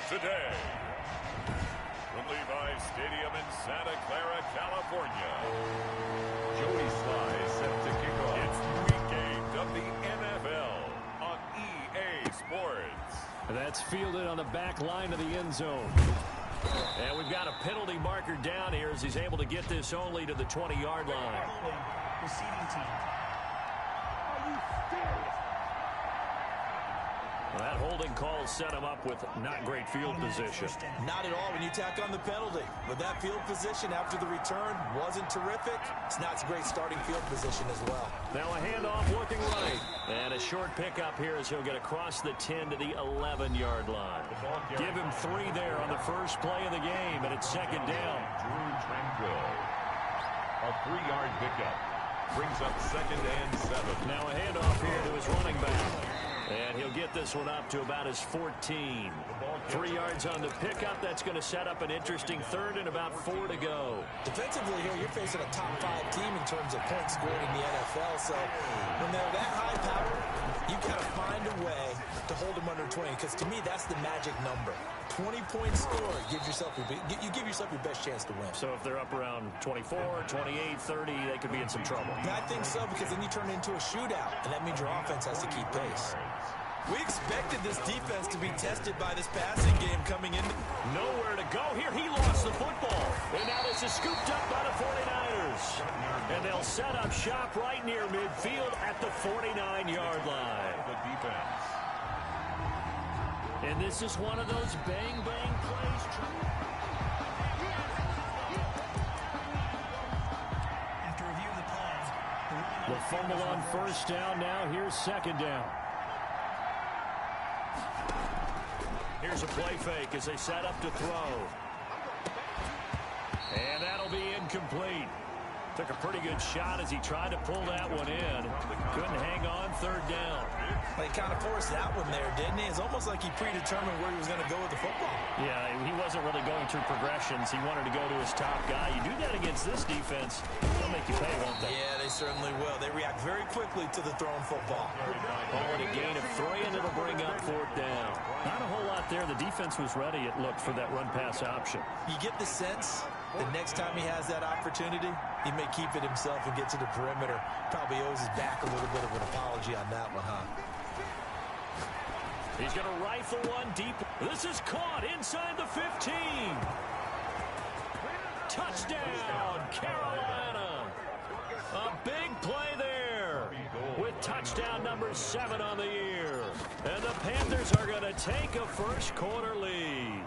today. From Levi's Stadium in Santa Clara, California, Joey Sly is set to kick off. It's week 8 of the NFL on EA Sports. And that's fielded on the back line of the end zone. And we've got a penalty marker down here as he's able to get this only to the 20-yard line. Receiving team. Are you serious? Well, that holding call set him up with not great field position. Not at all when you tack on the penalty. But that field position after the return wasn't terrific. It's not a great starting field position as well. Now a handoff looking right. And a short pickup here as he'll get across the 10 to the 11-yard line. Give him 3 there on the first play of the game, and it's second down. Drew Tranquill. A 3-yard pickup. Brings up 2nd and 7. Now a handoff here to his running back. And he'll get this one up to about his 14. 3 yards on the pickup. That's going to set up an interesting third and about 4 to go. Defensively here, you're facing a top 5 team in terms of points scored in the NFL. So when they're that high power, you got to find a way to hold them under 20. Because to me, that's the magic number. 20 points scored. You give yourself your best chance to win. So if they're up around 24, 28, 30, they could be in some trouble. I think so, because then you turn it into a shootout, and that means your offense has to keep pace. We expected this defense to be tested by this passing game coming in. Nowhere to go here. He lost the football. And now this is scooped up by the 49ers. And they'll set up shop right near midfield at the 49-yard line. The defense. And this is one of those bang-bang plays. After review of the play, The fumble on first down now. Here's second down. Here's a play fake as they set up to throw. And that'll be incomplete. Took a pretty good shot as he tried to pull that one in. Couldn't hang on third down. He kind of forced that one there, didn't he? It's almost like he predetermined where he was going to go with the football. Yeah, he wasn't really going through progressions. He wanted to go to his top guy. You do that against this defense, they'll make you pay, won't they? Yeah, they certainly will. They react very quickly to the thrown football. Call it a gain of 3, and it'll bring up 4th down. Not a whole lot there. The defense was ready, it looked, for that run-pass option. You get the sense the next time he has that opportunity, he may keep it himself and get to the perimeter. Probably owes his back a little bit of an apology on that one, huh? He's going to rifle one deep. This is caught inside the 15. Touchdown, Carolina. A big play there with touchdown number 7 on the year. And the Panthers are going to take a first quarter lead.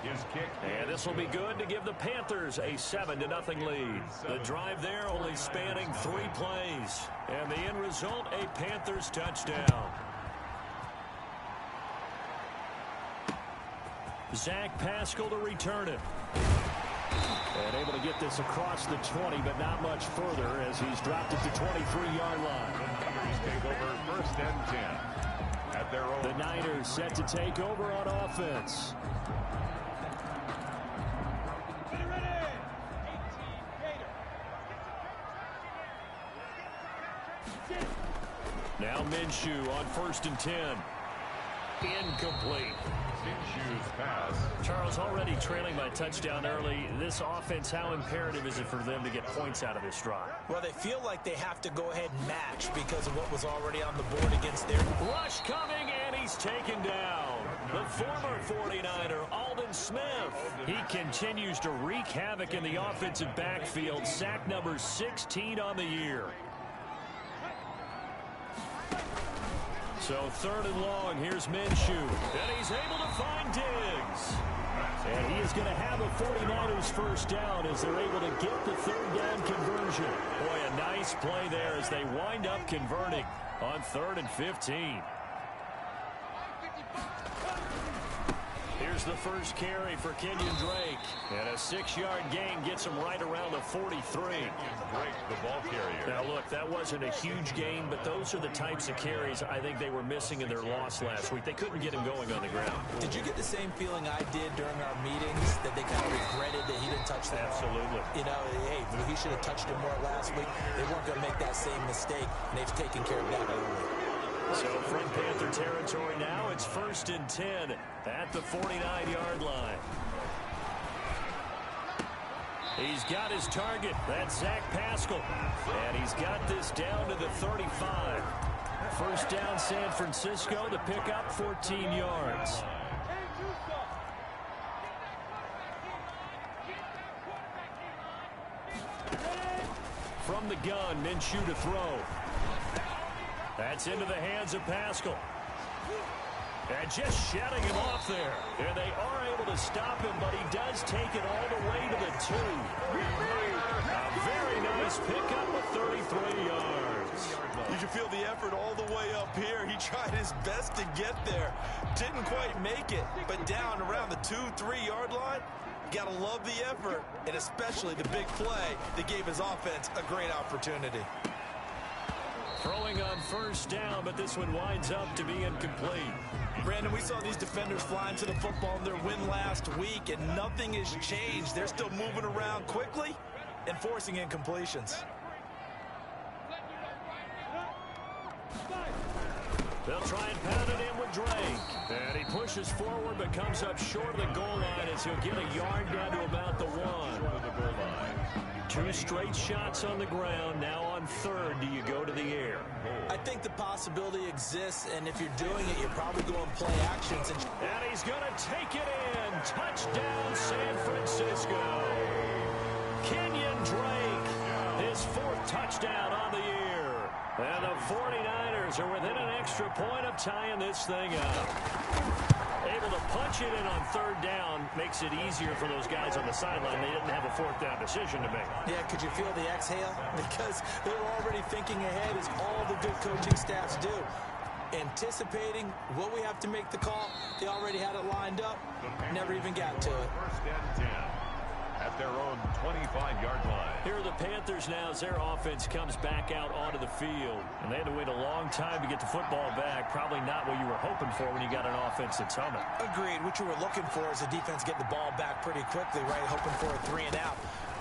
His kick. And this will be good to give the Panthers a 7-0 lead. The drive there only spanning 3 plays. And the end result, a Panthers touchdown. Zach Pascal to return it. And able to get this across the 20, but not much further as he's dropped it to 23-yard line. Niners take over 1st and 10 at their own. The Niners set to take over on offense. Now Minshew on 1st and 10. Incomplete. Minshew's pass. Charles, already trailing by touchdown early. This offense, how imperative is it for them to get points out of this drive? Well, they feel like they have to go ahead and match because of what was already on the board against their... Rush coming, and he's taken down. The former 49er, Aldon Smith. He continues to wreak havoc in the offensive backfield. Sack number 16 on the year. So 3rd and long, here's Minshew. And he's able to find Diggs. And he is going to have a 49ers first down as they're able to get the 3rd down conversion. Boy, a nice play there as they wind up converting on 3rd and 15. Here's the first carry for Kenyon Drake. And a 6-yard gain gets him right around the 43. Drake, the ball carrier. Now, look, that wasn't a huge gain, but those are the types of carries I think they were missing in their loss last week. They couldn't get him going on the ground. Did you get the same feeling I did during our meetings, that they kind of regretted that he didn't touch the ball? Absolutely. You know, hey, he should have touched him more last week. They weren't going to make that same mistake, and they've taken care of that early. So from Panther territory now, it's 1st and 10 at the 49-yard line. He's got his target. That's Zach Pascal. And he's got this down to the 35. First down, San Francisco. The pickup, 14 yards. From the gun, Minshew to throw. That's into the hands of Pascal. And just shutting him off there. And they are able to stop him, but he does take it all the way to the 2. A very nice pickup of 33 yards. You can feel the effort all the way up here. He tried his best to get there. Didn't quite make it, but down around the 2-3 yard line, you gotta love the effort, and especially the big play that gave his offense a great opportunity. Throwing on first down, but this one winds up to be incomplete. Brandon, we saw these defenders fly into the football in their win last week, and nothing has changed. They're still moving around quickly and forcing incompletions. They'll try and pound it in with Drake. And he pushes forward but comes up short of the goal line as he'll get a yard down to about the 1. 2 straight shots on the ground. Now on 3rd, do you go to the air? I think the possibility exists, and if you're doing it, you're probably going play actions. And he's going to take it in. Touchdown, San Francisco. Kenyon Drake, his 4th touchdown on the year. And the 49ers are within an extra point of tying this thing up. Able to punch it in on 3rd down makes it easier for those guys on the sideline. They didn't have a 4th down decision to make. Yeah, could you feel the exhale? Because they were already thinking ahead, as all the good coaching staffs do. Anticipating, will we have to make the call? They already had it lined up. Never even got to it. 1st and 10 at their own 25-yard line. Here are the Panthers now as their offense comes back out onto the field. And they had to wait a long time to get the football back. Probably not what you were hoping for when you got an offense that's humming. Agreed. What you were looking for is a defense getting the ball back pretty quickly, right? Hoping for a 3 and out.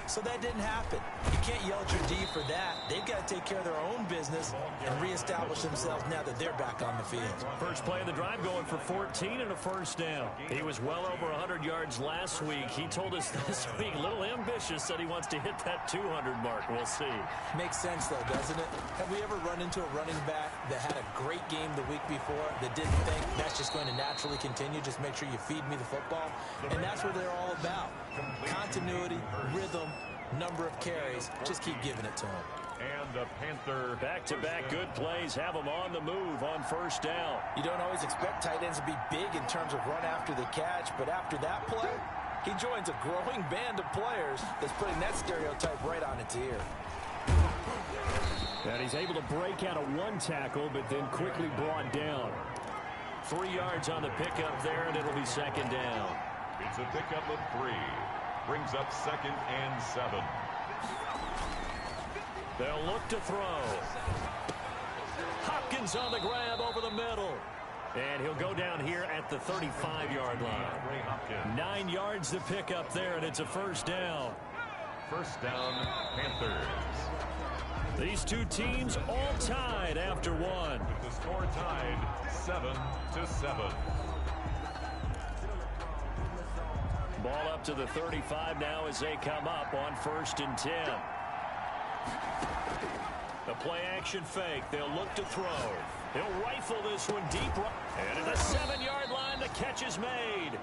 So that didn't happen. You can't yell at your D for that. They've got to take care of their own business and reestablish themselves now that they're back on the field. First play of the drive going for 14 and a 1st down. He was well over 100 yards last week. He told us this week, a little ambitious, said he wants to hit that 200 mark. We'll see. Makes sense, though, doesn't it? Have we ever run into a running back that had a great game the week before that didn't think that's just going to naturally continue? Just make sure you feed me the football. And that's what they're all about. Continuity, rhythm, number of carries. Just keep giving it to him. And the Panther back-to-back good plays have them on the move on 1st down. You don't always expect tight ends to be big in terms of run after the catch, but after that play, he joins a growing band of players that's putting that stereotype right on its ear. And he's able to break out of 1 tackle, but then quickly brought down. 3 yards on the pickup there, and it'll be 2nd down. It's a pickup of 3. Brings up 2nd and 7. They'll look to throw. Hopkins on the grab over the middle. And he'll go down here at the 35-yard line. 9 yards to pick up there, and it's a 1st down. 1st down, Panthers. These two teams all tied after 1. With the score tied 7-7. Ball up to the 35 now as they come up on 1st and 10. The play action fake. They'll look to throw. He'll rifle this one deep. And at the 7-yard line, the catch is made.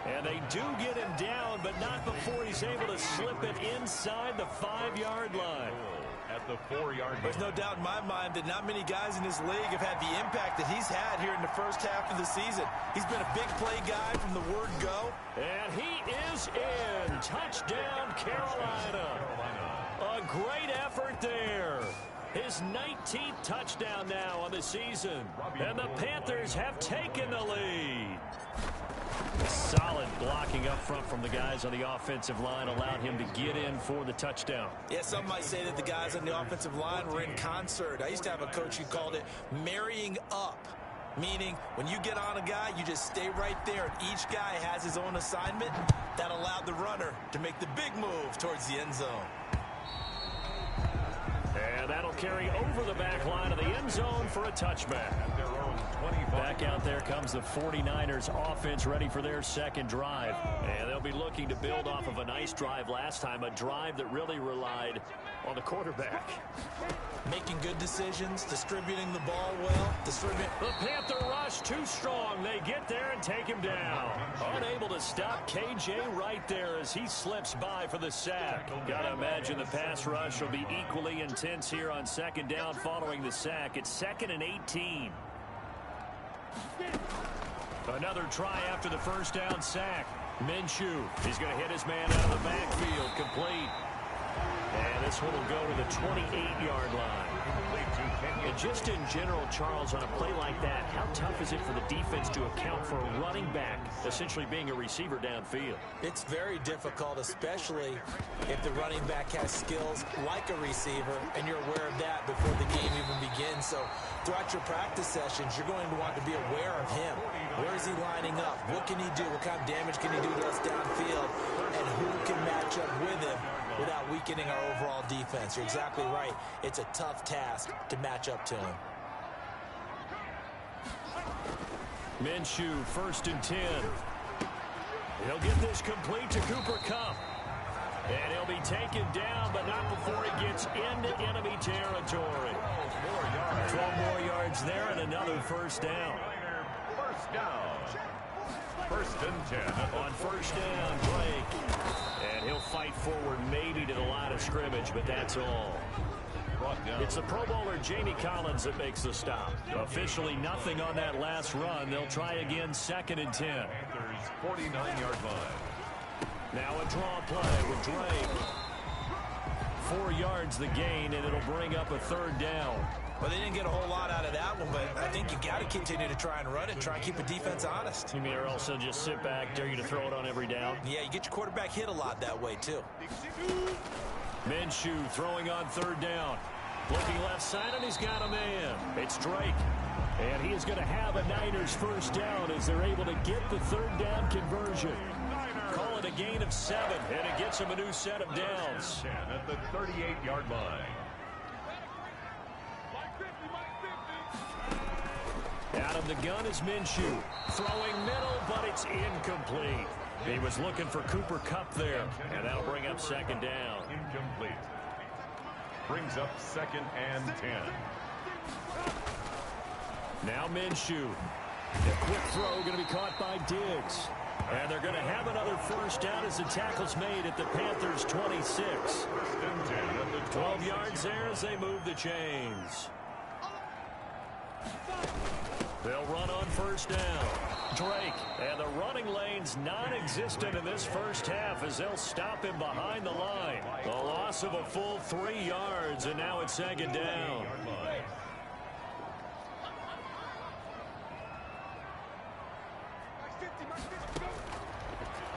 And they do get him down, but not before he's able to slip it inside the 5-yard line. At the 4-yard line. There's no doubt in my mind that not many guys in this league have had the impact that he's had here in the first half of the season. He's been a big play guy from the word go. And he is in. Touchdown, Carolina. A great effort there. His 19th touchdown now on the season. And the Panthers have taken the lead. Solid blocking up front from the guys on the offensive line allowed him to get in for the touchdown. Yeah, some might say that the guys on the offensive line were in concert. I used to have a coach who called it marrying up, meaning when you get on a guy, you just stay right there, and each guy has his own assignment. That allowed the runner to make the big move towards the end zone. And that'll carry over the back line of the end zone for a touchback. Back out there comes the 49ers offense ready for their second drive. And they'll be looking to build off of a nice drive last time, a drive that really relied on the quarterback. Making good decisions, distributing the ball well. The Panther rush too strong. They get there and take him down. Unable to stop KJ right there as he slips by for the sack. Got to imagine the pass rush will be equally intense here on second down following the sack. It's 2nd and 18. Another try after the first down sack. Minshew, he's going to hit his man out of the backfield, complete. And this one will go to the 28-yard line. And just in general, Charles, on a play like that, how tough is it for the defense to account for a running back essentially being a receiver downfield? It's very difficult, especially if the running back has skills like a receiver, and you're aware of that before the game even begins. So throughout your practice sessions, you're going to want to be aware of him. Where is he lining up? What can he do? What kind of damage can he do to us downfield? And who can match up with him without weakening our overall defense? You're exactly right. It's a tough task to match up to him. Minshew, 1st and 10. He'll get this complete to Cooper Kupp. And he'll be taken down, but not before he gets into enemy territory. 12 more yards there and another first down. First down. 1st and 10. On first down, Blake. And he'll fight forward maybe to the line of scrimmage, but that's all. It's the Pro Bowler Jamie Collins that makes the stop. Officially nothing on that last run. They'll try again 2nd and 10. Panthers 49-yard line. Now a draw play with Drake. 4 yards the gain, and it'll bring up a 3rd down. Well, they didn't get a whole lot out of that one, but I think you got to continue to try and run it, try and keep the defense honest. You mean or else they'll just sit back, dare you to throw it on every down? Yeah, you get your quarterback hit a lot that way, too. Minshew throwing on 3rd down. Looking left side, and he's got a man. It's Drake. And he is going to have a Niners first down as they're able to get the 3rd down conversion. Call it a gain of 7, and it gets him a new set of downs. At the 38-yard line. Out of the gun is Minshew. Throwing middle, but it's incomplete. He was looking for Cooper Kupp there, and that'll bring up 2nd down. Incomplete. Brings up 2nd and 10. Now Minshew. A quick throw going to be caught by Diggs. And they're going to have another first down as the tackle's made at the Panthers' 26. 12 yards there as they move the chains. They'll run on first down. Drake, and the running lane's non-existent in this first half as they'll stop him behind the line. A loss of a full 3 yards, and now it's 2nd down.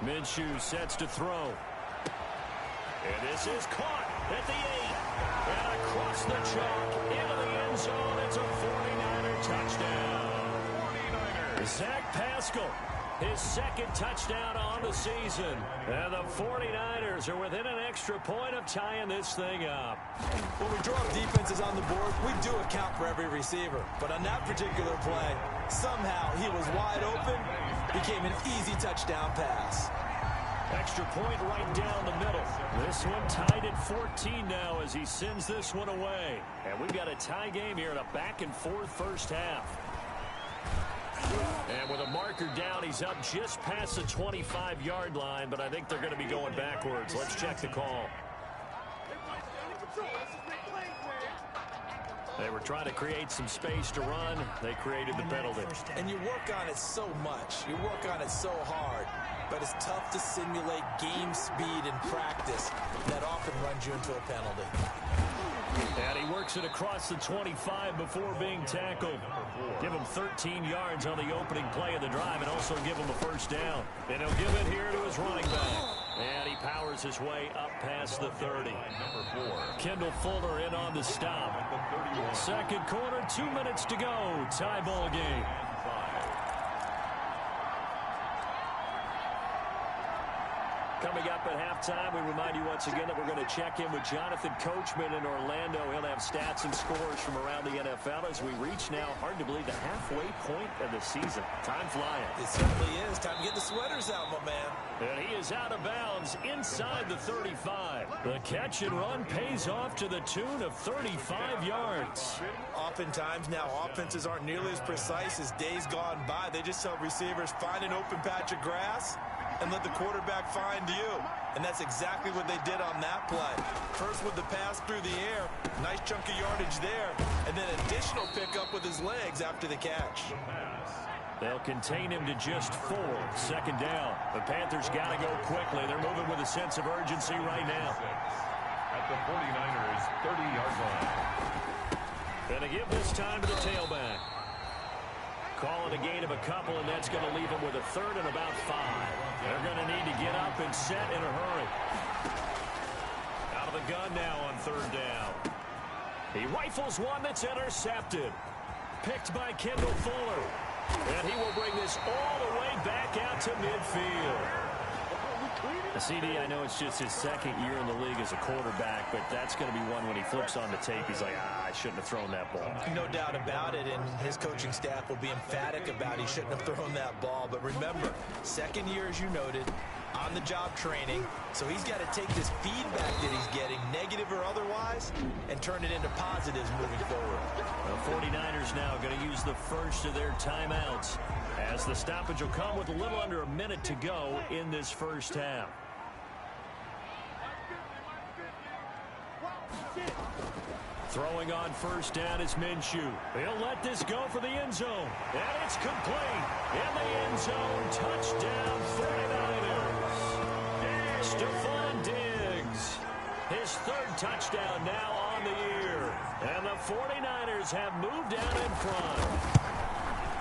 Minshew sets to throw. And this is caught at the 8. And across the chalk into the end zone. It's a 49er touchdown. Zach Pascal, his 2nd touchdown on the season. And the 49ers are within an extra point of tying this thing up. When we draw up defenses on the board, we do account for every receiver. But on that particular play, somehow he was wide open, became an easy touchdown pass. Extra point right down the middle. This one tied at 14 now as he sends this one away. And we've got a tie game here in a back-and-forth first half. And with a marker down, he's up just past the 25-yard line, but I think they're going to be going backwards. Let's check the call. They were trying to create some space to run. They created the penalty. And you work on it so much. You work on it so hard. But it's tough to simulate game speed in practice. That often runs you into a penalty. And he works it across the 25 before being tackled. Give him 13 yards on the opening play of the drive and also give him a first down. And he'll give it here to his running back. And he powers his way up past the 30. Kendall Fuller in on the stop. Second quarter, 2 minutes to go. Tie ball game. Coming up at halftime, we remind you once again that we're going to check in with Jonathan Coachman in Orlando. He'll have stats and scores from around the NFL as we reach now, hard to believe, the halfway point of the season. Time flying. It certainly is. Time to get the sweaters out, my man. And he is out of bounds inside the 35. The catch and run pays off to the tune of 35 yards. Oftentimes now, offenses aren't nearly as precise as days gone by. They just tell receivers, find an open patch of grass and let the quarterback find you. And that's exactly what they did on that play. First with the pass through the air, nice chunk of yardage there, and then additional pickup with his legs after the catch. They'll contain him to just 4. Second down. The Panthers got to go quickly. They're moving with a sense of urgency right now. At the 49ers 30-yard line. Going to give this time to the tailback. Calling a gain of a couple, and that's going to leave him with a third and about 5. They're going to need to get up and set in a hurry. Out of the gun now on third down. He rifles one that's intercepted. Picked by Kendall Fuller. And he will bring this all the way back out to midfield. The CD, I know it's just his second year in the league as a quarterback, but that's going to be one when he flips on the tape. He's like, I shouldn't have thrown that ball. No doubt about it, and his coaching staff will be emphatic about he shouldn't have thrown that ball. But remember, second year, as you noted, on-the-job training, so he's got to take this feedback that he's getting, negative or otherwise, and turn it into positives moving forward. The 49ers now going to use the first of their timeouts, as the stoppage will come with a little under a minute to go in this first half. Throwing on first down is Minshew. He'll let this go for the end zone. And it's complete. In the end zone, touchdown 49ers. Stephon Diggs. His third touchdown now on the year. And the 49ers have moved out in front.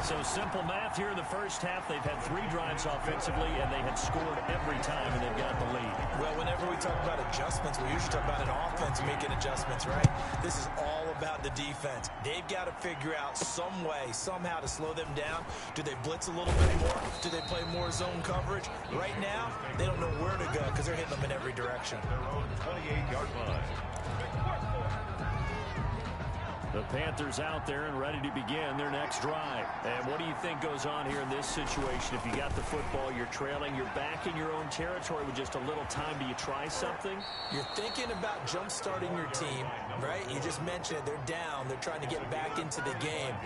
So simple math here in the first half. They've had 3 drives offensively, and they had scored every time, and they've got the lead. Well, whenever we talk about adjustments, we usually talk about an offense making adjustments, right? This is all about the defense. They've got to figure out some way, somehow to slow them down. Do they blitz a little bit more? Do they play more zone coverage? Right now, they don't know where to go because they're hitting them in every direction. Their own 28-yard line. The Panthers out there and ready to begin their next drive. And what do you think goes on here in this situation? If you got the football, you're trailing, you're back in your own territory with just a little time. Do you try something? You're thinking about jump-starting your team, right? You just mentioned they're down. They're trying to get back into the game.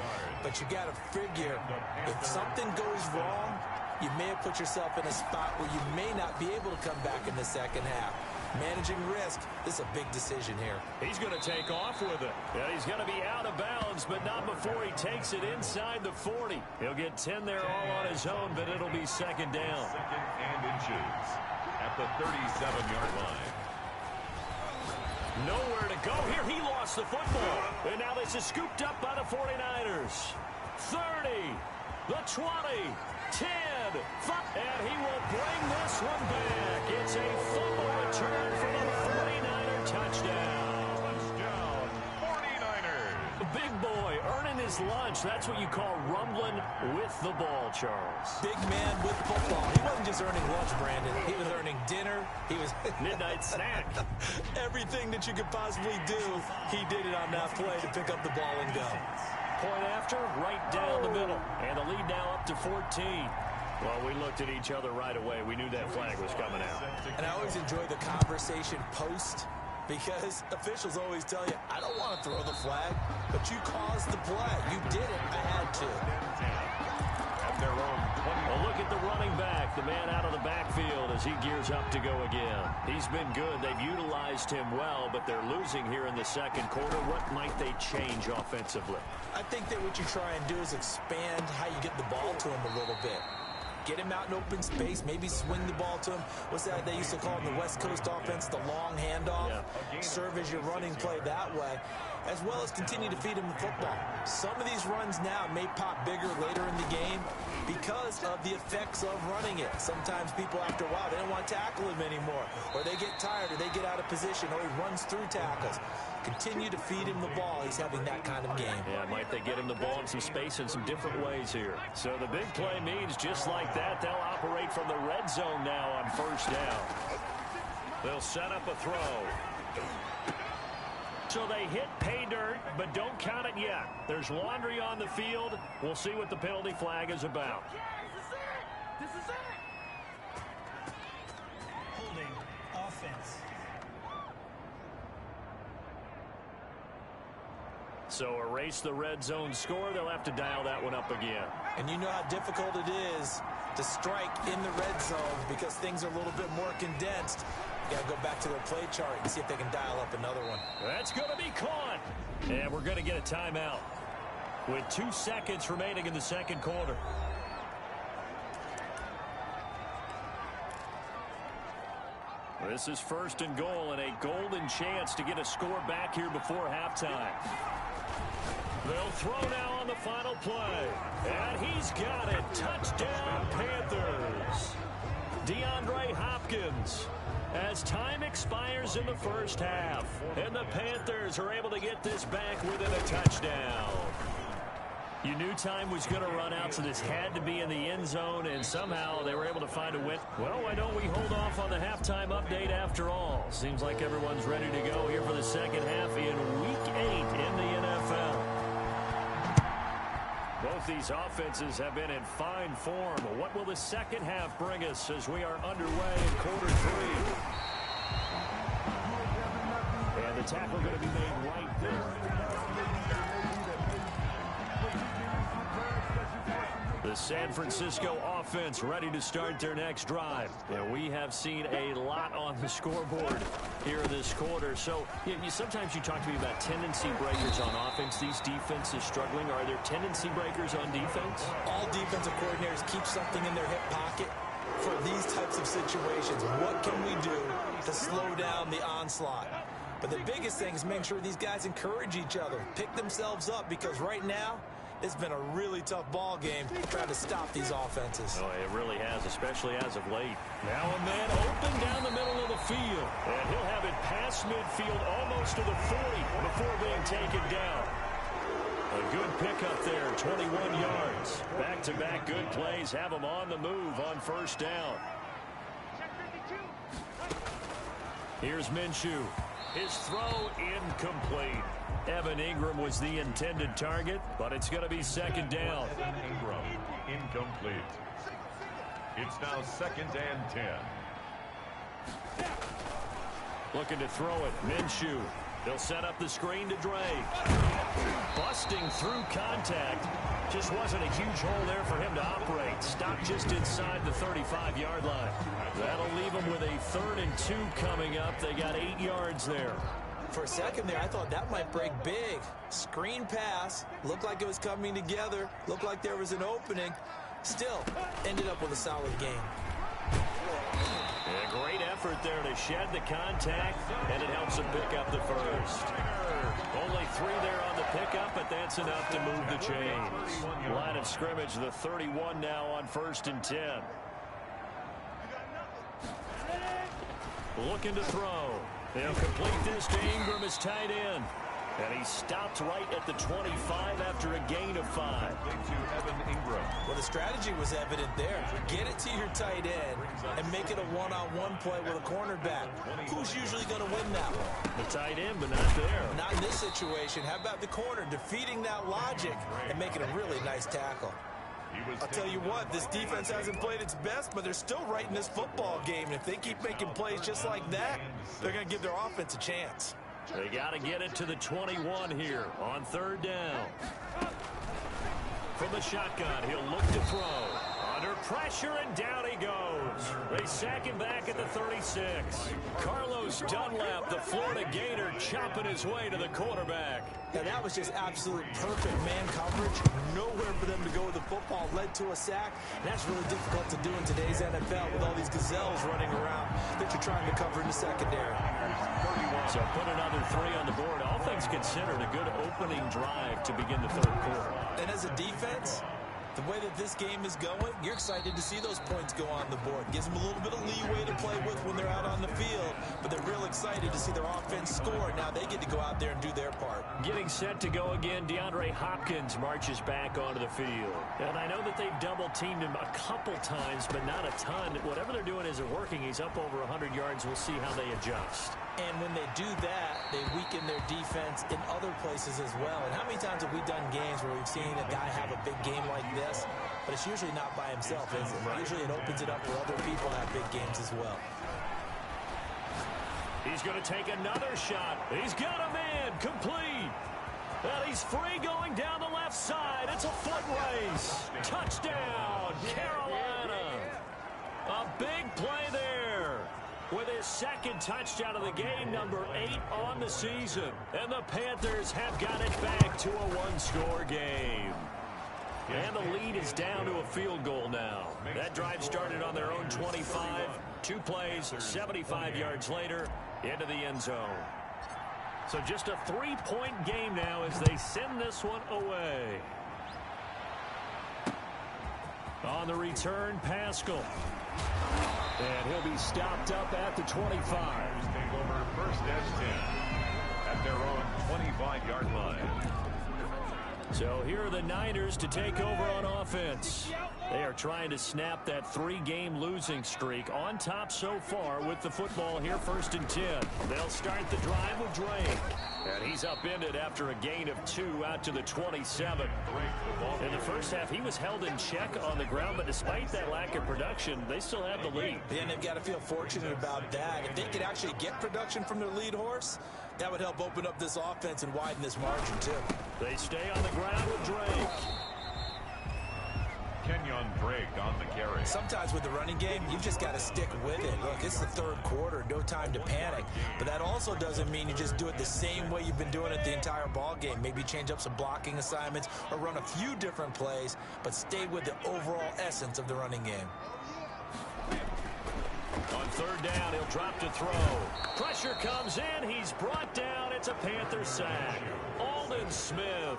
But you got to figure, if something goes wrong, you may have put yourself in a spot where you may not be able to come back in the second half. Managing risk, this is a big decision here. He's going to take off with it. And he's going to be out of bounds, but not before he takes it inside the 40. He'll get 10 there all on his own, but it'll be second down. Second and inches at the 37-yard line. Nowhere to go here. He lost the football. And now this is scooped up by the 49ers. 30, the 20, 10, 5, and he will bring this one back. It's a fumble return for the 49er touchdown. Touchdown, 49ers. The big boy earning his lunch. That's what you call rumbling with the ball, Charles. Big man with football. He wasn't just earning lunch, Brandon. He was earning dinner. He was midnight snack. Everything that you could possibly do, he did it on that play to pick up the ball and go. Point after, right down the middle. And the lead now up to 14. Well, we looked at each other right away. We knew that flag was coming out. And I always enjoy the conversation post, because officials always tell you, I don't want to throw the flag, but you caused the play. You did it. I had to. At their own 20. Well, look at the running back, the man out of the backfield as he gears up to go again. He's been good. They've utilized him well, but they're losing here in the second quarter. What might they change offensively? I think that what you try and do is expand how you get the ball to him a little bit. Get him out in open space, maybe swing the ball to him. What's that they used to call in the West Coast offense, the long handoff? Yeah. Serve as your running play that way, as well as continue to feed him the football. Some of these runs now may pop bigger later in the game because of the effects of running it. Sometimes people, after a while, they don't want to tackle him anymore, or they get tired, or they get out of position, or he runs through tackles. Continue to feed him the ball. He's having that kind of game. Yeah, might they get him the ball in some space in some different ways here. So the big play means just like that. They'll operate from the red zone now on first down. They'll set up a throw. So they hit pay dirt, but don't count it yet. There's laundry on the field. We'll see what the penalty flag is about. This is it. Holding offense. So erase the red zone score. They'll have to dial that one up again. And you know how difficult it is to strike in the red zone because things are a little bit more condensed. You got to go back to their play chart and see if they can dial up another one. That's going to be caught. And we're going to get a timeout with 2 seconds remaining in the second quarter. This is first and goal and a golden chance to get a score back here before halftime. They'll throw now on the final play. And he's got it. Touchdown, Panthers. DeAndre Hopkins. As time expires in the first half. And the Panthers are able to get this back within a touchdown. You knew time was going to run out, so this had to be in the end zone, and somehow they were able to find a win. Well, why don't we hold off on the halftime update after all? Seems like everyone's ready to go here for the second half in Week 8 in the NFL. Both these offenses have been in fine form. What will the second half bring us as we are underway in quarter 3? And the tackle going to be made right there. The San Francisco offense ready to start their next drive. And we have seen a lot on the scoreboard here in this quarter. So sometimes you talk to me about tendency breakers on offense. These defenses struggling. Are there tendency breakers on defense? All defensive coordinators keep something in their hip pocket for these types of situations. What can we do to slow down the onslaught? But the biggest thing is making sure these guys encourage each other, pick themselves up, because right now, it's been a really tough ball game trying to stop these offenses. Oh, it really has, especially as of late. Now a man open down the middle of the field. And he'll have it past midfield almost to the 40 before being taken down. A good pickup there, 21 yards. Back-to-back good plays have him on the move on first down. Here's Minshew. His throw incomplete. Evan Ingram was the intended target, but it's going to be second down. Evan Ingram, incomplete. It's now 2nd and 10. Looking to throw it. Minshew. They'll set up the screen to Drake. Busting through contact. Just wasn't a huge hole there for him to operate. Stopped just inside the 35-yard line. That'll leave them with a 3rd and 2 coming up. They got 8 yards there. For a second there, I thought that might break big. Screen pass. Looked like it was coming together. Looked like there was an opening. Still, ended up with a solid game. A great effort there to shed the contact, and it helps him pick up the first. Only 3 there on the pickup, but that's enough to move the chains. Line of scrimmage, the 31 now on 1st and 10. Looking to throw. They'll complete this to Ingram as tight end. And he stopped right at the 25 after a gain of 5. Well, the strategy was evident there. Get it to your tight end and make it a one-on-one play with a cornerback. Who's usually going to win that one? The tight end, but not there. Not in this situation. How about the corner defeating that logic and making a really nice tackle? I'll tell you what, this defense hasn't played its best, but they're still right in this football game. And if they keep making plays just like that, they're going to give their offense a chance. They got to get it to the 21 here on 3rd down. From the shotgun, he'll look to throw. Under pressure, and down he goes. They sack him back at the 36. Carlos Dunlap, the Florida Gator, chopping his way to the quarterback. Now, that was just absolute perfect man coverage. Nowhere for them to go with the football. Led to a sack. And that's really difficult to do in today's NFL with all these gazelles running around that you're trying to cover in the secondary. So put another 3 on the board. All things considered, a good opening drive to begin the 3rd quarter. And as a defense, The way that this game is going, you're excited to see those points go on the board. Gives them a little bit of leeway to play with when they're out on the field, but they're real excited to see their offense score. Now they get to go out there and do their part. Getting set to go again, DeAndre Hopkins marches back onto the field. And I know that they've double-teamed him a couple times, but not a ton. Whatever they're doing isn't working. He's up over 100 yards. We'll see how they adjust. And when they do that, they weaken their defense in other places as well. And how many times have we done games where we've seen a guy have a big game like this, but it's usually not by himself, is it? Usually it opens it up for other people to have big games as well. He's going to take another shot. He's got a man complete. And he's free going down the left side. It's a foot race. Touchdown, Carolina. A big play there. With his second touchdown of the game, number 8 on the season. And the Panthers have got it back to a one-score game. And the lead is down to a field goal now. That drive started on their own 25. 2 plays, 75 yards later, into the end zone. So just a 3-point game now as they send this one away. On the return, Pascal. And he'll be stopped up at the 25. Take over first and 10 at their own 25-yard line. So here are the Niners to take over on offense. They are trying to snap that 3-game losing streak. On top so far with the football here, first and 10. They'll start the drive with Drake. And he's upended after a gain of 2 out to the 27. In the first half, he was held in check on the ground, but despite that lack of production, they still have the lead. Yeah, and they've got to feel fortunate about that. If they could actually get production from their lead horse, that would help open up this offense and widen this margin, too. They stay on the ground with Drake. Kenyon Drake on the carry. Sometimes with the running game, you've just got to stick with it. Look, it's the third quarter, no time to panic. But that also doesn't mean you just do it the same way you've been doing it the entire ball game. Maybe change up some blocking assignments or run a few different plays, but stay with the overall essence of the running game. On third down, he'll drop to throw. Pressure comes in. He's brought down. It's a Panther sack. Aldon Smith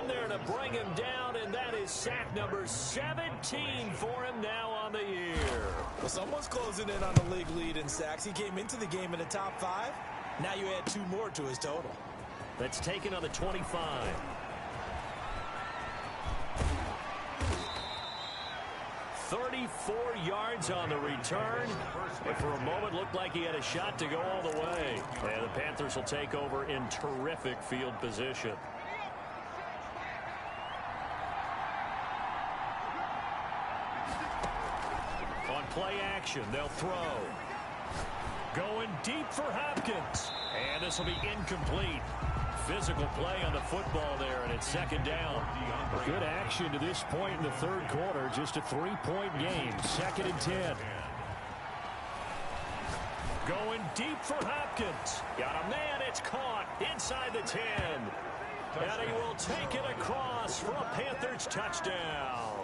in there to bring him down, and that is sack number 17 for him now on the year. Well, someone's closing in on the league lead in sacks. He came into the game in the top 5. Now you add 2 more to his total. That's taken on the 25. 34 yards on the return. But for a moment, looked like he had a shot to go all the way. And the Panthers will take over in terrific field position. On play action, they'll throw. Going deep for Hopkins. And this will be incomplete. Physical play on the football there, and it's second down. Good action to this point in the third quarter. Just a 3-point game. Second and 10. Going deep for Hopkins. Got a man. It's caught inside the 10. And he will take it across for a Panthers touchdown.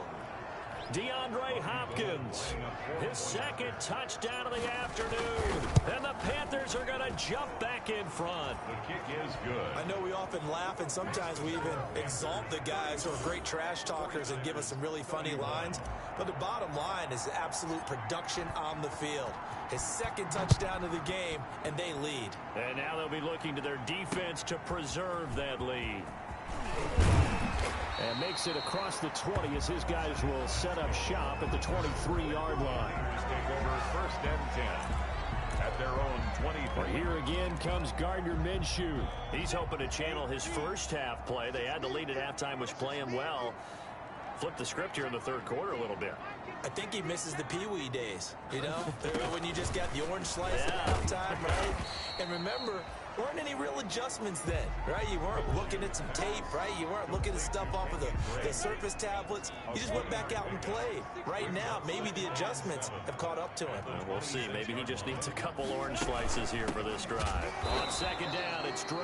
DeAndre Hopkins, his second touchdown of the afternoon. And the Panthers are going to jump back in front. The kick is good. I know we often laugh, and sometimes we even exalt the guys who are great trash talkers and give us some really funny lines. But the bottom line is absolute production on the field. His second touchdown of the game, and they lead. And now they'll be looking to their defense to preserve that lead. And makes it across the 20 as his guys will set up shop at the 23-yard line. Take over first and 10 at their own 23. Here again comes Gardner Minshew. He's hoping to channel his first half play. They had the lead at halftime, was playing well. Flip the script here in the third quarter a little bit. I think he misses the Pee-wee days, you know, when you just got the orange slice at halftime, right? And remember, there weren't any real adjustments then, right? You weren't looking at some tape, right? You weren't looking at stuff off of the surface tablets. You just went back out and played. Right now, maybe the adjustments have caught up to him. We'll see. Maybe he just needs a couple orange slices here for this drive. On second down, it's Drake.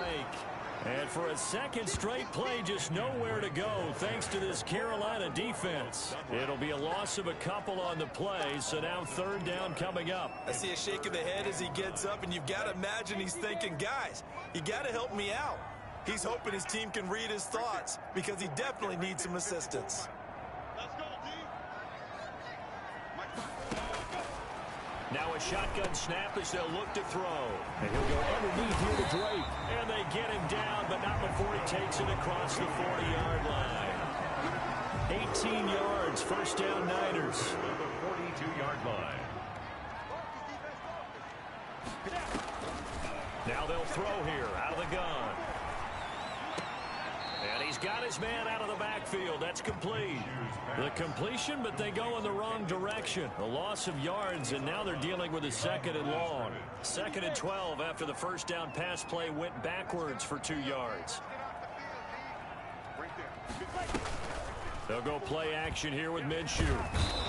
And for a second straight play, just nowhere to go thanks to this Carolina defense. It'll be a loss of a couple on the play, so now third down coming up. I see a shake of the head as he gets up, and you've got to imagine he's thinking, guys, you got to help me out. He's hoping his team can read his thoughts because he definitely needs some assistance. Now a shotgun snap as they'll look to throw. And he'll go underneath here to Drake. And they get him down, but not before he takes it across the 40-yard line. 18 yards, first down Niners. The 42-yard line. Now they'll throw here out of the gun. And he's got his man out of the backfield. That's complete. The completion, but they go in the wrong direction. A loss of yards, and now they're dealing with a 2nd and long. 2nd and 12 after the first down pass play went backwards for 2 yards. They'll go play action here with Minshew.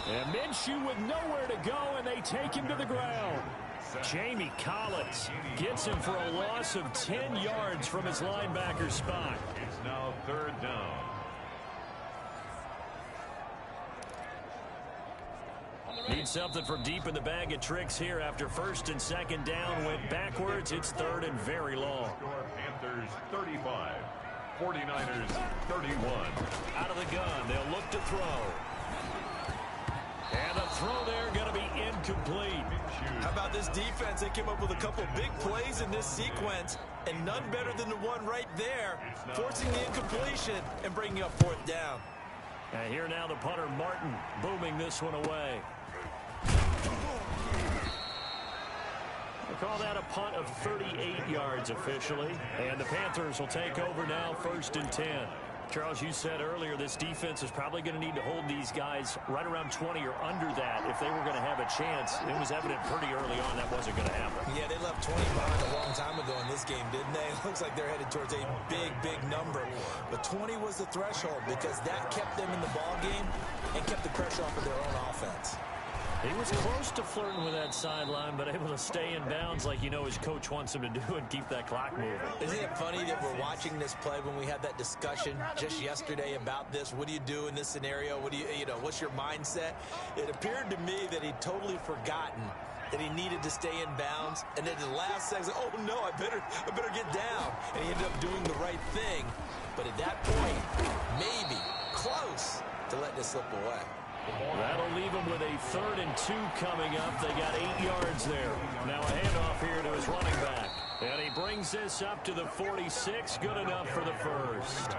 And Minshew with nowhere to go, and they take him to the ground. Jamie Collins gets him for a loss of 10 yards from his linebacker spot. It's now 3rd down. Need something from deep in the bag of tricks here after 1st and 2nd down went backwards. It's 3rd and very long. Score Panthers 35. 49ers 31. Out of the gun, they'll look to throw. And the throw there going to be incomplete. How about this defense? They came up with a couple big plays in this sequence, and none better than the one right there, forcing the incompletion and bringing up 4th down. And here now the punter, Martin, booming this one away. We'll call that a punt of 38 yards officially. And the Panthers will take over now, 1st and 10. Charles, you said earlier this defense is probably going to need to hold these guys right around 20 or under that if they were going to have a chance. It was evident pretty early on that wasn't going to happen. Yeah, they left 20 behind a long time ago in this game, didn't they? It looks like they're headed towards a big, big number. But 20 was the threshold because that kept them in the ball game and kept the pressure off of their own offense. He was close to flirting with that sideline, but able to stay in bounds like you know his coach wants him to do and keep that clock moving. Isn't it funny that we're watching this play when we had that discussion just yesterday about this? What do you do in this scenario? What do you know, what's your mindset? It appeared to me that he'd totally forgotten that he needed to stay in bounds, and then the last second, oh no, I better get down. And he ended up doing the right thing. But at that point, maybe close to letting it slip away. That'll leave him with a 3rd and 2 coming up. They got 8 yards there. Now a handoff here to his running back. And he brings this up to the 46. Good enough for the first.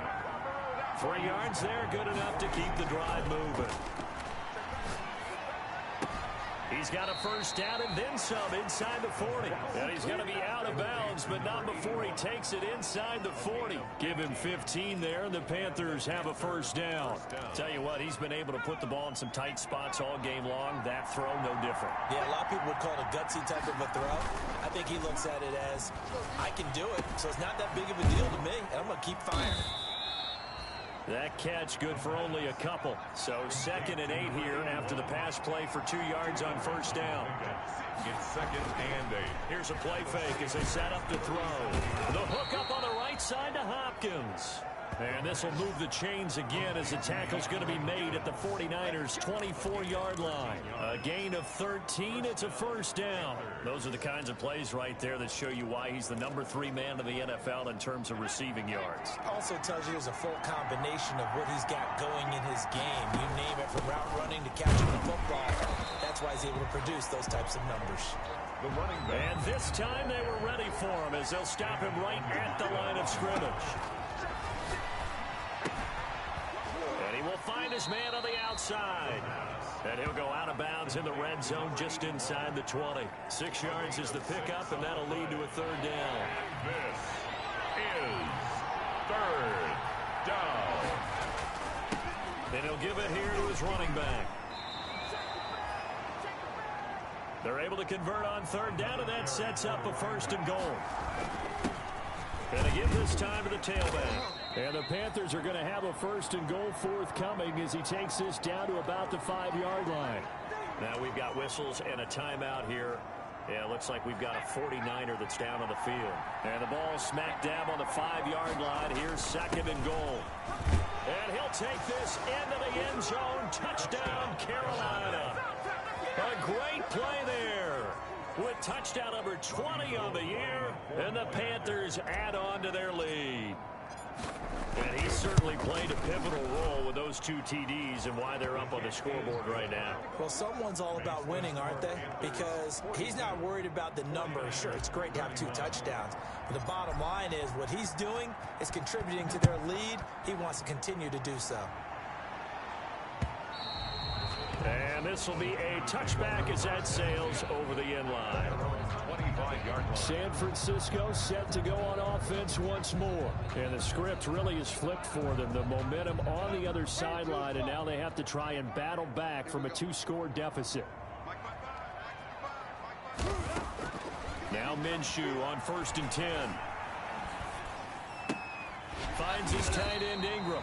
3 yards there. Good enough to keep the drive moving. He's got a first down and then some inside the 40. And he's going to be out of bounds, but not before he takes it inside the 40. Give him 15 there, and the Panthers have a first down. Tell you what, he's been able to put the ball in some tight spots all game long. That throw, no different. Yeah, a lot of people would call it a gutsy type of a throw. I think he looks at it as, I can do it, so it's not that big of a deal to me, and I'm going to keep firing. That catch good for only a couple. So 2nd and 8 here after the pass play for 2 yards on first down. It's 2nd and 8. Here's a play fake as they set up to throw. The hook up on the right side to Hopkins. And this will move the chains again as the tackle's going to be made at the 49ers' 24-yard line. A gain of 13. It's a first down. Those are the kinds of plays right there that show you why he's the number 3 man in the NFL in terms of receiving yards. Also tells you there's a full combination of what he's got going in his game. You name it, from route running to catching the football. That's why he's able to produce those types of numbers. The running back. And this time they were ready for him as they'll stop him right at the line of scrimmage. Will find his man on the outside. And he'll go out of bounds in the red zone just inside the 20. 6 yards is the pickup, and that'll lead to a 3rd down. This is 3rd down. And he'll give it here to his running back. They're able to convert on 3rd down, and that sets up a 1st and goal. And they give this time to the tailback. And the Panthers are going to have a 1st and goal forthcoming as he takes this down to about the 5-yard line. Now we've got whistles and a timeout here. Yeah, it looks like we've got a 49er that's down on the field. And the ball smack dab on the 5-yard line. Here's 2nd and goal. And he'll take this into the end zone. Touchdown, Carolina. A great play there. With touchdown number 20 on the year, and the Panthers add on to their lead. And he certainly played a pivotal role with those 2 TDs and why they're up on the scoreboard right now. Well, someone's all about winning, aren't they? Because he's not worried about the number. Sure, it's great to have 2 touchdowns. But the bottom line is what he's doing is contributing to their lead. He wants to continue to do so. And this will be a touchback as that sails over the end line. 25-yard line. San Francisco set to go on offense once more. And the script really is flipped for them. The momentum on the other sideline, and now they have to try and battle back from a 2-score deficit. Now Minshew on 1st and 10. Finds his tight end Ingram.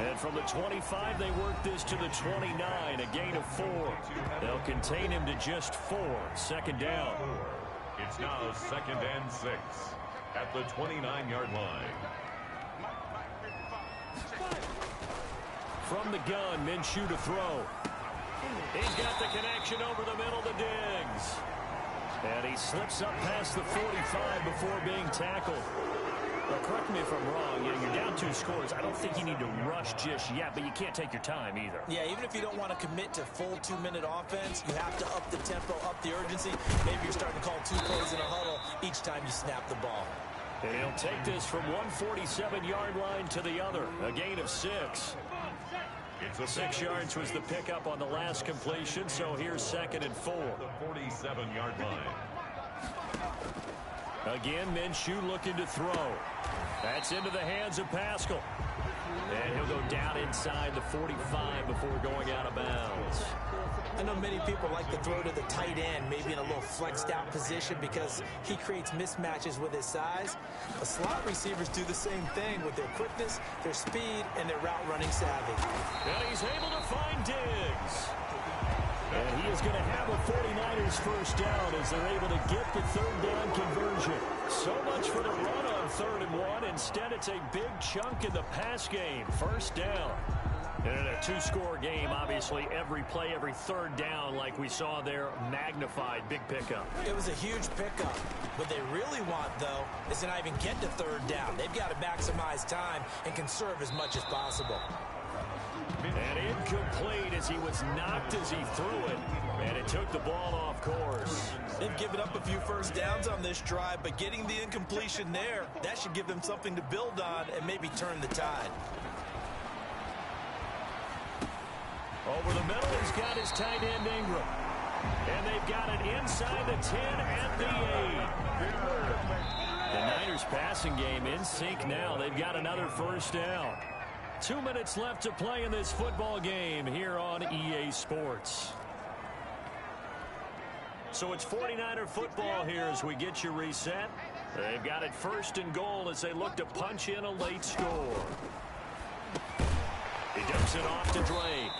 And from the 25, they work this to the 29, a gain of 4. They'll contain him to just 4. 2nd down. It's now 2nd and 6 at the 29-yard line. From the gun, Minshew to throw. He's got the connection over the middle to Diggs. And he slips up past the 45 before being tackled. Well, correct me if I'm wrong. You're down 2 scores. I don't think you need to rush just yet, but you can't take your time either. Yeah, even if you don't want to commit to full 2-minute offense, you have to up the tempo, up the urgency. Maybe you're starting to call 2 plays in a huddle each time you snap the ball. And he'll take this from one 47-yard line to the other, a gain of 6. It's a 6 yards was the pickup on the last completion, so here's 2nd and 4. The 47-yard line. Again, Minshew looking to throw. That's into the hands of Pascal. And he'll go down inside the 45 before going out of bounds. I know many people like to throw to the tight end, maybe in a little flexed out position because he creates mismatches with his size. But slot receivers do the same thing with their quickness, their speed, and their route running savvy. And he's able to find Diggs. And he is going to have a 49ers first down as they're able to get the 3rd down conversion. So much for the run on 3rd and 1. Instead, it's a big chunk in the pass game. First down. And in a 2-score game, obviously, every play, every 3rd down, like we saw there, magnified. Big pickup. It was a huge pickup. What they really want, though, is to not even get to 3rd down. They've got to maximize time and conserve as much as possible. And incomplete as he was knocked as he threw it. And it took the ball off course. They've given up a few first downs on this drive, but getting the incompletion there, that should give them something to build on and maybe turn the tide. Over the middle, he's got his tight end Ingram. And they've got it inside the 10 at the 8. The Niners passing game in sync now. They've got another first down. 2 minutes left to play in this football game here on EA Sports. So it's 49er football here as we get you reset. They've got it 1st and goal as they look to punch in a late score. He dumps it off to Drake.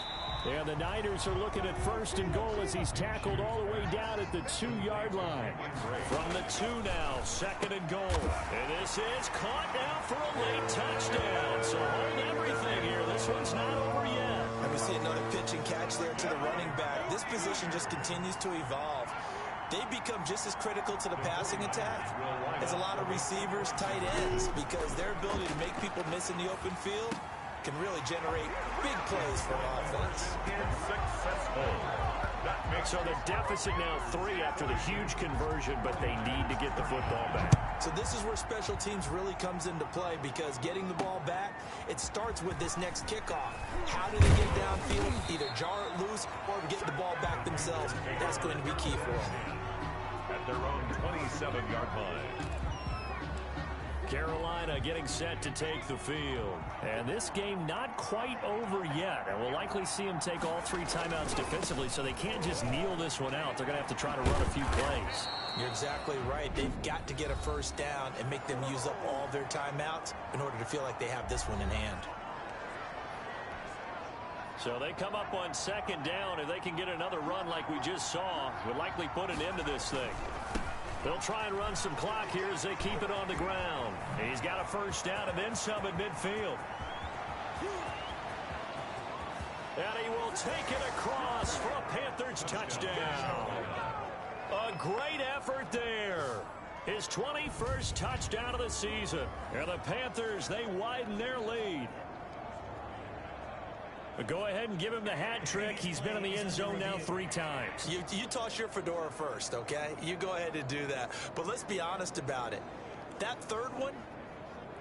And the Niners are looking at 1st and goal as he's tackled all the way down at the 2-yard line. From the 2 now, 2nd and goal. And this is caught now for a late touchdown. So hold everything here. This one's not over yet. And we see another pitch and catch there to the running back. This position just continues to evolve. They become just as critical to the passing attack as a lot of receivers, tight ends, because their ability to make people miss in the open field can really generate big plays for an offense. So the deficit now 3 after the huge conversion, but they need to get the football back. So this is where special teams really comes into play, because getting the ball back, it starts with this next kickoff. How do they get downfield, either jar it loose or get the ball back themselves? That's going to be key for them. At their own 27-yard line. Carolina getting set to take the field. And this game not quite over yet. And we'll likely see them take all 3 timeouts defensively, so they can't just kneel this one out. They're going to have to try to run a few plays. You're exactly right. They've got to get a first down and make them use up all their timeouts in order to feel like they have this one in hand. So they come up on 2nd down. If they can get another run like we just saw, would likely put an end to this thing. They'll try and run some clock here as they keep it on the ground. He's got a first down and then some at midfield. And he will take it across for a Panthers touchdown. A great effort there. His 21st touchdown of the season. And the Panthers, they widen their lead. But go ahead and give him the hat trick. He's been in the end zone now 3 times. You toss your fedora first, okay? You go ahead and do that. But let's be honest about it. That third one,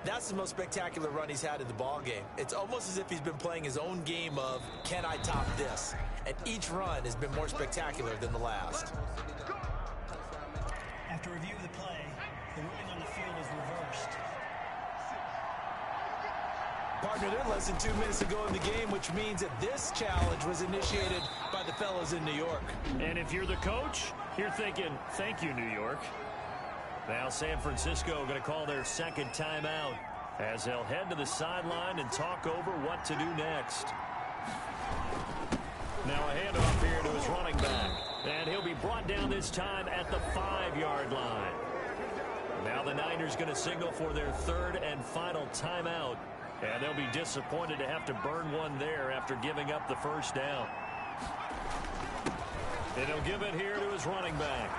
that's the most spectacular run he's had in the ballgame. It's almost as if he's been playing his own game of, can I top this? And each run has been more spectacular than the last. After review of the play, the ruling on the field is reversed. Partner, they're less than 2 minutes to go in the game, which means that this challenge was initiated by the fellows in New York. And if you're the coach, you're thinking, thank you, New York. Now San Francisco going to call their second timeout as they'll head to the sideline and talk over what to do next. Now a handoff here to his running back. And he'll be brought down this time at the 5-yard line. Now the Niners going to signal for their third and final timeout. And they'll be disappointed to have to burn one there after giving up the first down. And he'll give it here to his running back.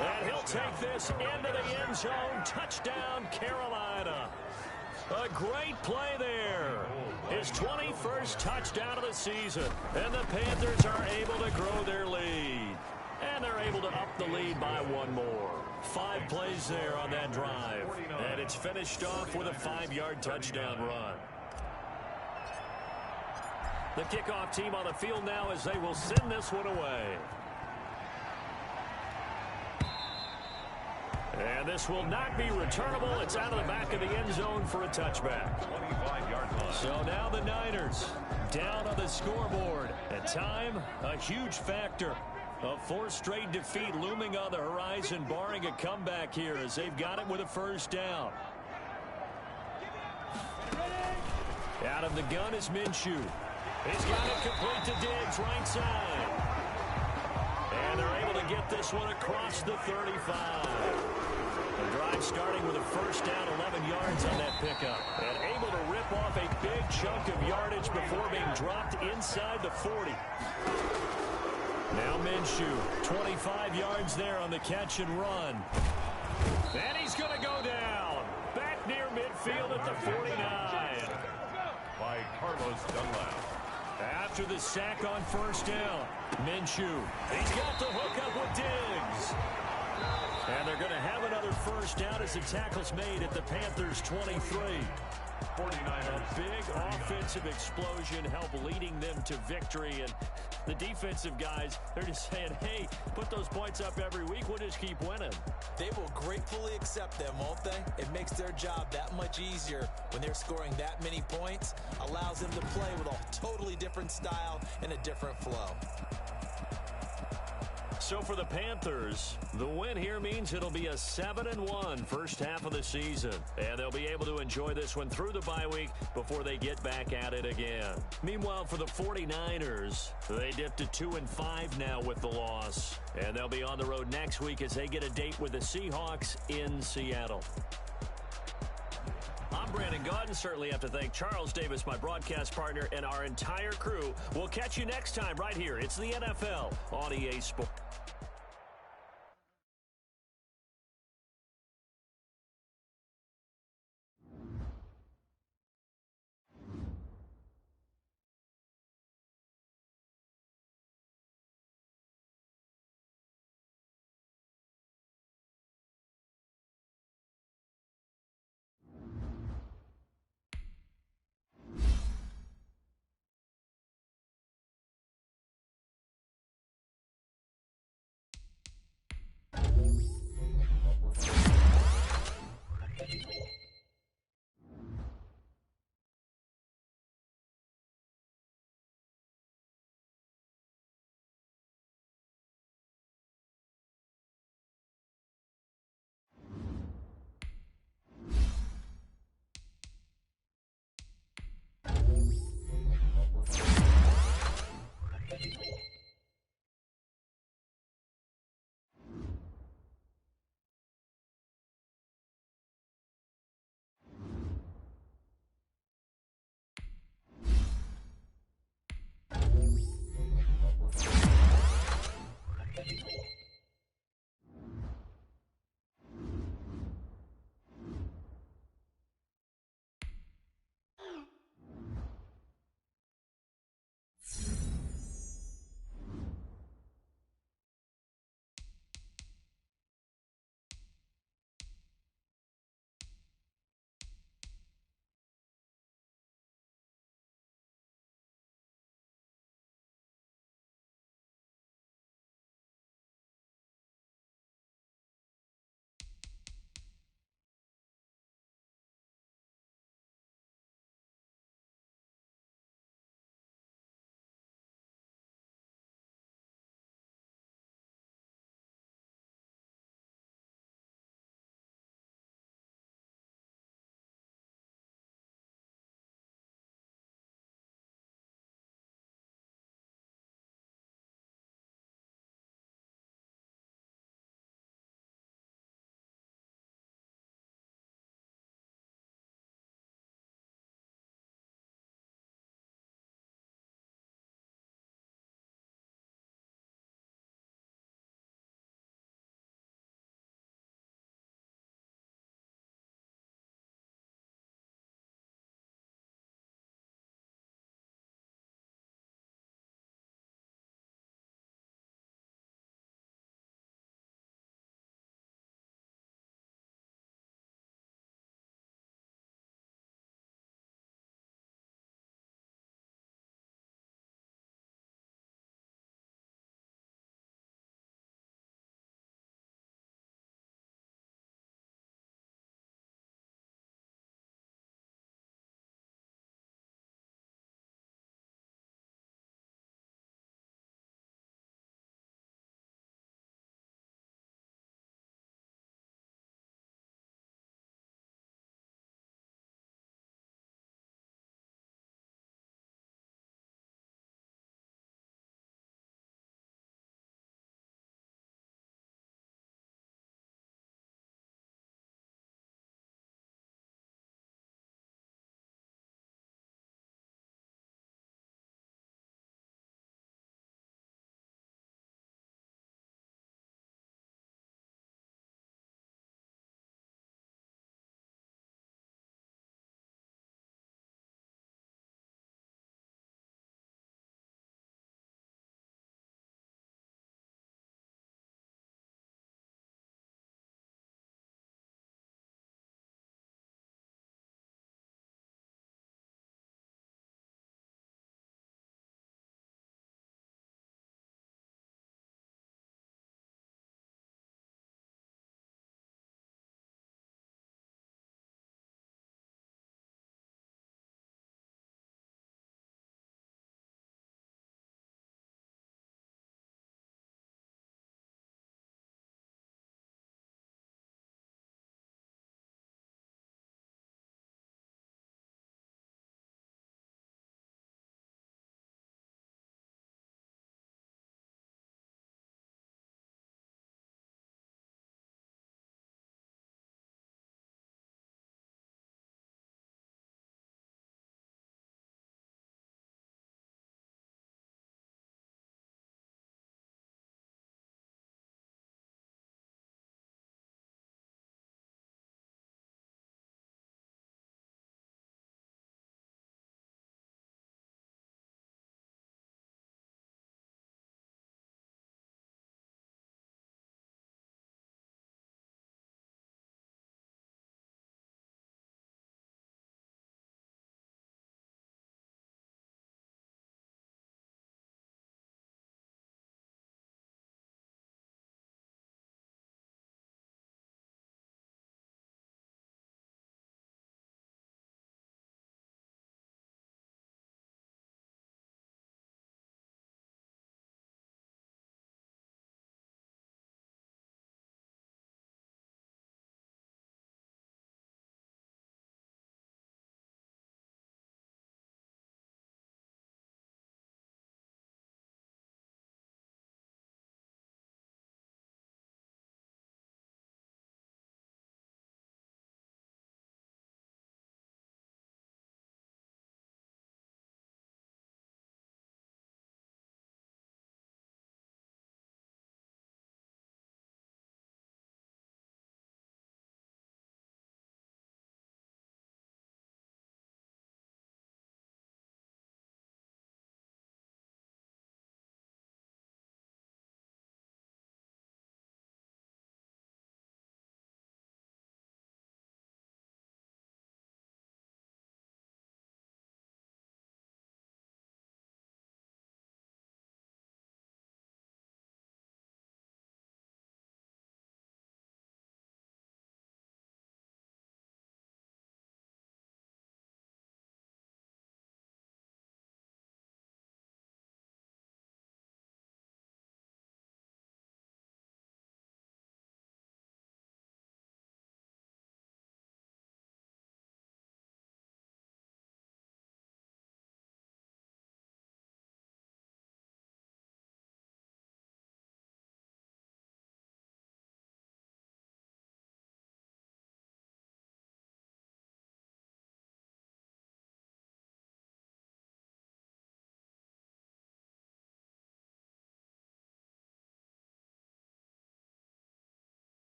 And he'll take this into the end zone. Touchdown, Carolina. A great play there. His 21st touchdown of the season. And the Panthers are able to grow their lead. And they're able to up the lead by 1 more. 5 plays there on that drive. And it's finished off with a 5-yard touchdown run. The kickoff team on the field now as they will send this one away. And this will not be returnable. It's out of the back of the end zone for a touchback. 25-yard line. So now the Niners down on the scoreboard. At time, a huge factor. A 4th straight defeat looming on the horizon, barring a comeback here as they've got it with a first down. Out of the gun is Minshew. He's got it complete to Diggs, right side. And they're able to get this one across the 35. The drive starting with a first down, 11 yards on that pickup. And able to rip off a big chunk of yardage before being dropped inside the 40. Now Minshew, 25 yards there on the catch and run. And he's going to go down. Back near midfield at the 49. By Carlos Dunlap. After the sack on first down, Minshew. He's got the hook up with Diggs. And they're going to have another first down as the tackle's made at the Panthers' 23. 49ers. A big offensive explosion help leading them to victory. And the defensive guys, they're just saying, hey, put those points up every week. We'll just keep winning. They will gratefully accept them, won't they? It makes their job that much easier when they're scoring that many points. Allows them to play with a totally different style and a different flow. So for the Panthers, the win here means it'll be a 7-1 first half of the season. And they'll be able to enjoy this one through the bye week before they get back at it again. Meanwhile, for the 49ers, they dipped to 2-5 now with the loss. And they'll be on the road next week as they get a date with the Seahawks in Seattle. I'm Brandon Gaudin. Certainly have to thank Charles Davis, my broadcast partner, and our entire crew. We'll catch you next time right here. It's the NFL on EA Sports.